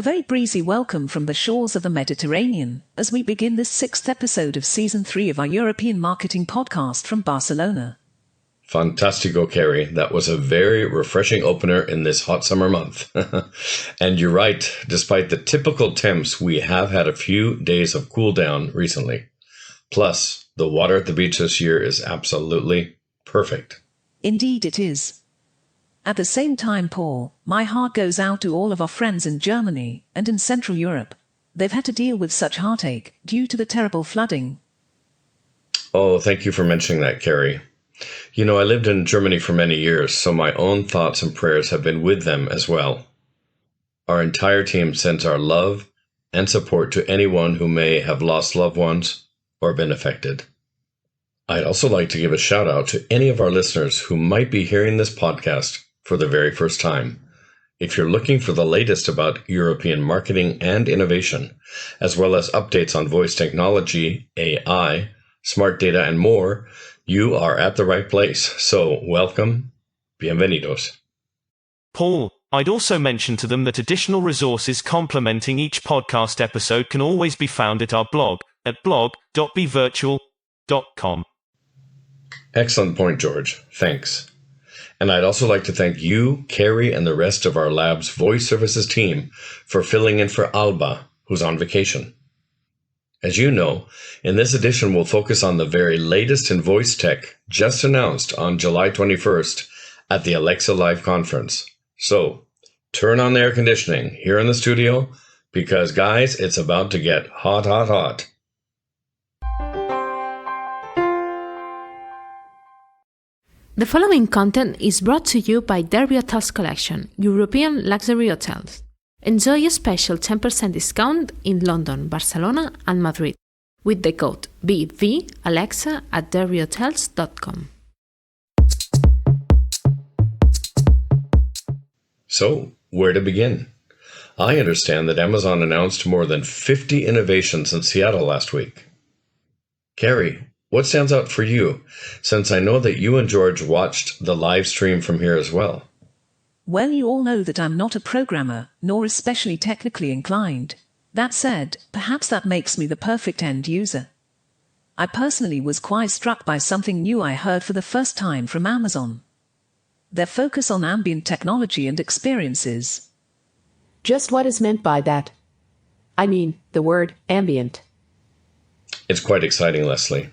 A very breezy welcome from the shores of the Mediterranean as we begin this 6th episode of Season 3 of our European marketing podcast from Barcelona. Fantastico, Carrie. That was a very refreshing opener in this hot summer month. And you're right, despite the typical temps, we have had a few days of cool down recently. Plus, the water at the beach this year is absolutely perfect. Indeed it is. At the same time, Paul, my heart goes out to all of our friends in Germany and in Central Europe. They've had to deal with such heartache due to the terrible flooding. Oh, thank you for mentioning that, Carrie. You know, I lived in Germany for many years, so my own thoughts and prayers have been with them as well. Our entire team sends our love and support to anyone who may have lost loved ones or been affected. I'd also like to give a shout out to any of our listeners who might be hearing this podcast for the very first time. If you're looking for the latest about European marketing and innovation, as well as updates on voice technology, AI, smart data, and more, you are at the right place. So welcome, bienvenidos. Paul, I'd also mention to them that additional resources complementing each podcast episode can always be found at our blog at blog.bevirtual.com. Excellent point, George. Thanks. And I'd also like to thank you, Carrie, and the rest of our lab's voice services team for filling in for Alba, who's on vacation. As you know, in this edition we'll focus on the very latest in voice tech just announced on July 21st at the Alexa Live conference. So, turn on the air conditioning here in the studio because, guys, it's about to get hot, hot, hot. The following content is brought to you by Derby Hotels Collection, European luxury hotels. Enjoy a special 10% discount in London, Barcelona and Madrid with the code BVAlexa at derbyhotels.com. So, where to begin? I understand that Amazon announced more than 50 innovations in Seattle last week. Carrie, what stands out for you, since I know that you and George watched the live stream from here as well? Well, you all know that I'm not a programmer, nor especially technically inclined. That said, perhaps that makes me the perfect end user. I personally was quite struck by something new I heard for the first time from Amazon. Their focus on ambient technology and experiences. Just what is meant by that? I mean, the word ambient. It's quite exciting, Leslie.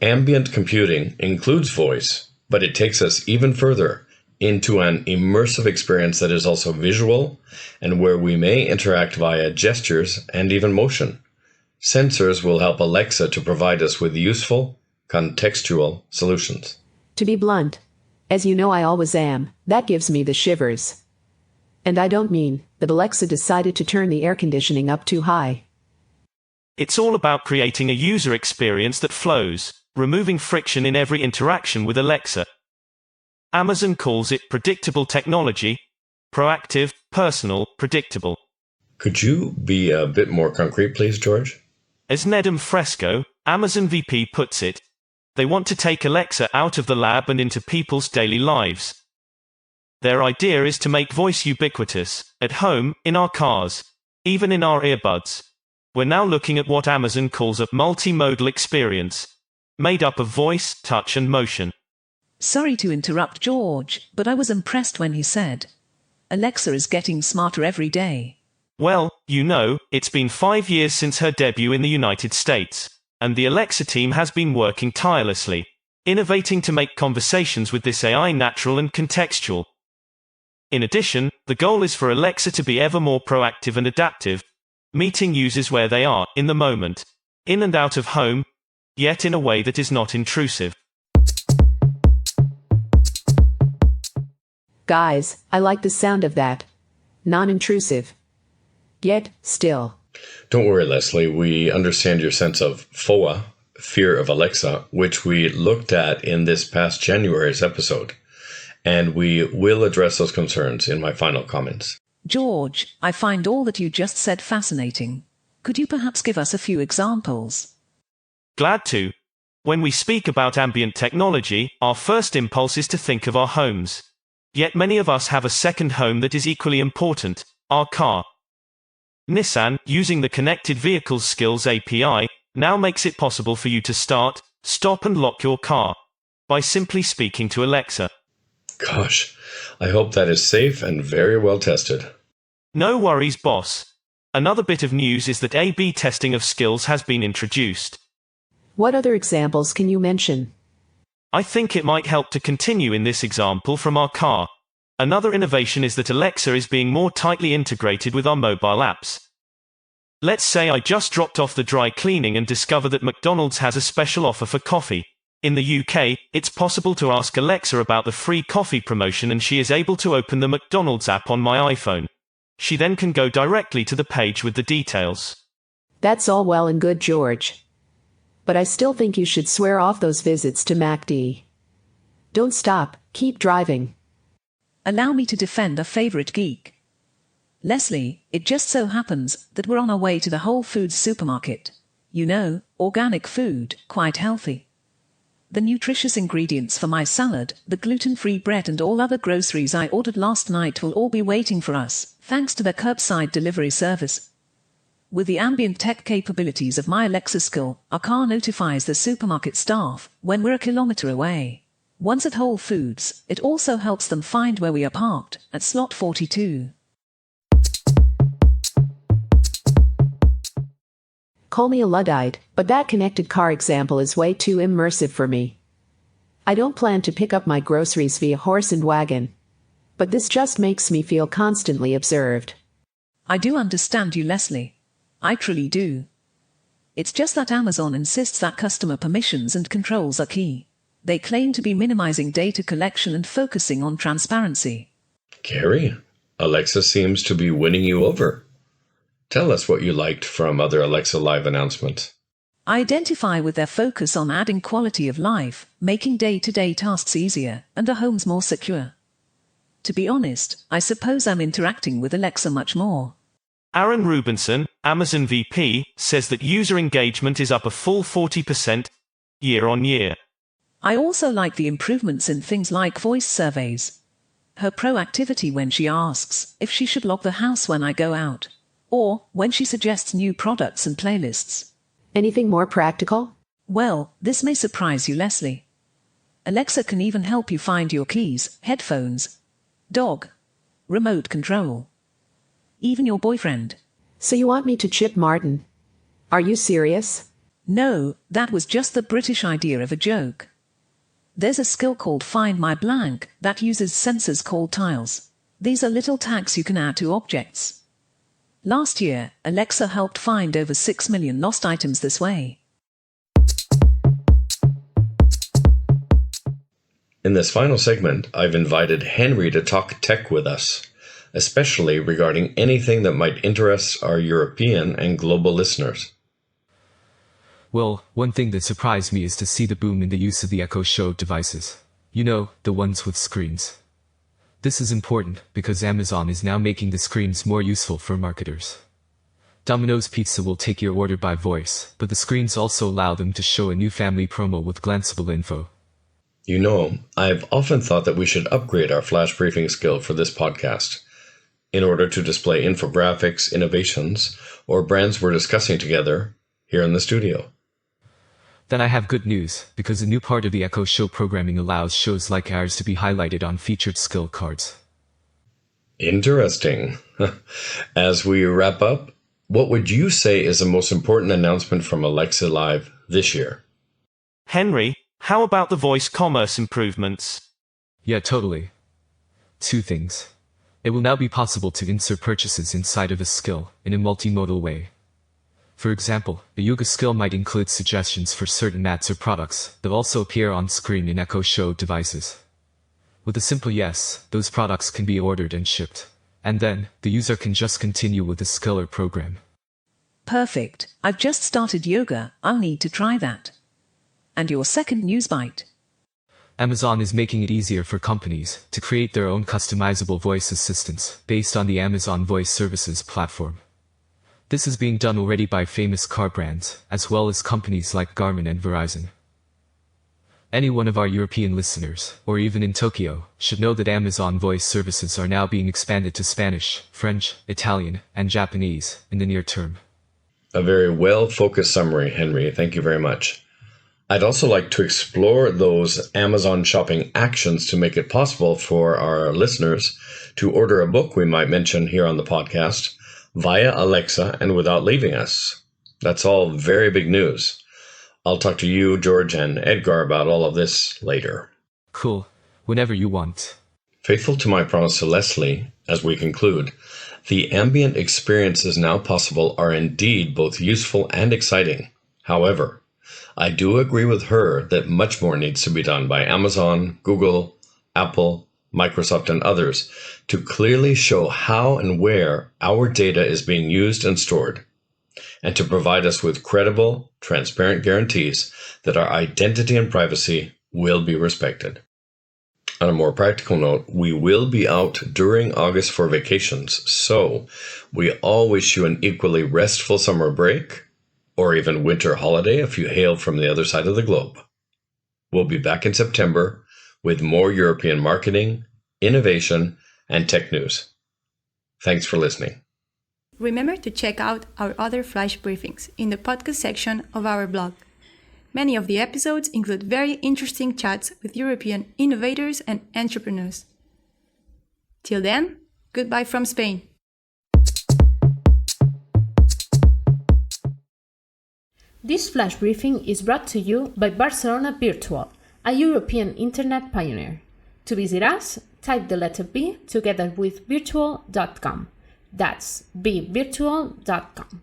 Ambient computing includes voice, but it takes us even further into an immersive experience that is also visual and where we may interact via gestures and even motion. Sensors will help Alexa to provide us with useful, contextual solutions. To be blunt, as you know I always am, that gives me the shivers. And I don't mean that Alexa decided to turn the air conditioning up too high. It's all about creating a user experience that flows, removing friction in every interaction with Alexa. Amazon calls it predictable technology, proactive, personal, predictable. Could you be a bit more concrete, please, George? As Nedum Fresco, Amazon VP puts it, they want to take Alexa out of the lab and into people's daily lives. Their idea is to make voice ubiquitous, at home, in our cars, even in our earbuds. We're now looking at what Amazon calls a multimodal experience, made up of voice, touch and motion. Sorry to interrupt, George, but I was impressed when he said, Alexa is getting smarter every day. Well, you know, it's been 5 years since her debut in the United States, and the Alexa team has been working tirelessly, innovating to make conversations with this AI natural and contextual. In addition, the goal is for Alexa to be ever more proactive and adaptive, meeting users where they are, in the moment, in and out of home, yet in a way that is not intrusive. Guys, I like the sound of that. Non-intrusive. Yet, still. Don't worry, Leslie. We understand your sense of FOA, fear of Alexa, which we looked at in this past January's episode. And we will address those concerns in my final comments. George, I find all that you just said fascinating. Could you perhaps give us a few examples? Glad to. When we speak about ambient technology, our first impulse is to think of our homes. Yet many of us have a second home that is equally important, our car. Nissan, using the Connected Vehicles Skills API, now makes it possible for you to start, stop and lock your car by simply speaking to Alexa. Gosh, I hope that is safe and very well tested. No worries, boss. Another bit of news is that A/B testing of skills has been introduced. What other examples can you mention? I think it might help to continue in this example from our car. Another innovation is that Alexa is being more tightly integrated with our mobile apps. Let's say I just dropped off the dry cleaning and discover that McDonald's has a special offer for coffee. In the UK, it's possible to ask Alexa about the free coffee promotion and she is able to open the McDonald's app on my iPhone. She then can go directly to the page with the details. That's all well and good, George. But I still think you should swear off those visits to MacD. Don't stop, keep driving. Allow me to defend a favorite geek. Leslie, it just so happens that we're on our way to the Whole Foods supermarket. You know, organic food, quite healthy. The nutritious ingredients for my salad, the gluten-free bread and all other groceries I ordered last night will all be waiting for us, thanks to their curbside delivery service. With the ambient tech capabilities of my Alexa skill, our car notifies the supermarket staff when we're a kilometer away. Once at Whole Foods, it also helps them find where we are parked, at slot 42. Call me a Luddite, but that connected car example is way too immersive for me. I don't plan to pick up my groceries via horse and wagon. But this just makes me feel constantly observed. I do understand you, Leslie. I truly do. It's just that Amazon insists that customer permissions and controls are key. They claim to be minimizing data collection and focusing on transparency. Carrie, Alexa seems to be winning you over. Tell us what you liked from other Alexa Live announcements. I identify with their focus on adding quality of life, making day-to-day tasks easier, and our homes more secure. To be honest, I suppose I'm interacting with Alexa much more. Aaron Rubinson, Amazon VP, says that user engagement is up a full 40% year on year. I also like the improvements in things like voice surveys. Her proactivity when she asks if she should lock the house when I go out, or when she suggests new products and playlists. Anything more practical? Well, this may surprise you, Leslie. Alexa can even help you find your keys, headphones, dog, remote control, even your boyfriend. So you want me to chip Martin? Are you serious? No, that was just the British idea of a joke. There's a skill called Find My Blank that uses sensors called tiles. These are little tags you can add to objects. Last year, Alexa helped find over 6 million lost items this way. In this final segment, I've invited Henry to talk tech with us, especially regarding anything that might interest our European and global listeners. Well, one thing that surprised me is to see the boom in the use of the Echo Show devices. You know, the ones with screens. This is important because Amazon is now making the screens more useful for marketers. Domino's Pizza will take your order by voice, but the screens also allow them to show a new family promo with glanceable info. You know, I've often thought that we should upgrade our flash briefing skill for this podcast in order to display infographics, innovations, or brands we're discussing together here in the studio. Then I have good news, because a new part of the Echo Show programming allows shows like ours to be highlighted on featured skill cards. Interesting. As we wrap up, what would you say is the most important announcement from Alexa Live this year? Henry, how about the voice commerce improvements? Yeah, totally. 2 things. It will now be possible to insert purchases inside of a skill in a multimodal way. For example, a yoga skill might include suggestions for certain mats or products that also appear on screen in Echo Show devices. With a simple yes, those products can be ordered and shipped. And then, the user can just continue with the skill or program. Perfect. I've just started yoga. I'll need to try that. And your second news bite. Amazon is making it easier for companies to create their own customizable voice assistants based on the Amazon Voice Services platform. This is being done already by famous car brands, as well as companies like Garmin and Verizon. Any one of our European listeners, or even in Tokyo, should know that Amazon voice services are now being expanded to Spanish, French, Italian, and Japanese in the near term. A very well-focused summary, Henry. Thank you very much. I'd also like to explore those Amazon shopping actions to make it possible for our listeners to order a book we might mention here on the podcast via Alexa and without leaving us. That's all very big news. I'll talk to you, George, and Edgar about all of this later. Cool. Whenever you want. Faithful to my promise to Leslie, as we conclude, the ambient experiences now possible are indeed both useful and exciting. However, I do agree with her that much more needs to be done by Amazon, Google, Apple, Microsoft, and others to clearly show how and where our data is being used and stored, and to provide us with credible, transparent guarantees that our identity and privacy will be respected. On a more practical note, we will be out during August for vacations, so we all wish you an equally restful summer break, or even winter holiday if you hail from the other side of the globe. We'll be back in September with more European marketing, innovation, and tech news. Thanks for listening. Remember to check out our other flash briefings in the podcast section of our blog. Many of the episodes include very interesting chats with European innovators and entrepreneurs. Till then, goodbye from Spain. This flash briefing is brought to you by Barcelona Virtual, a European internet pioneer. To visit us, type the letter B together with virtual.com. That's bvirtual.com.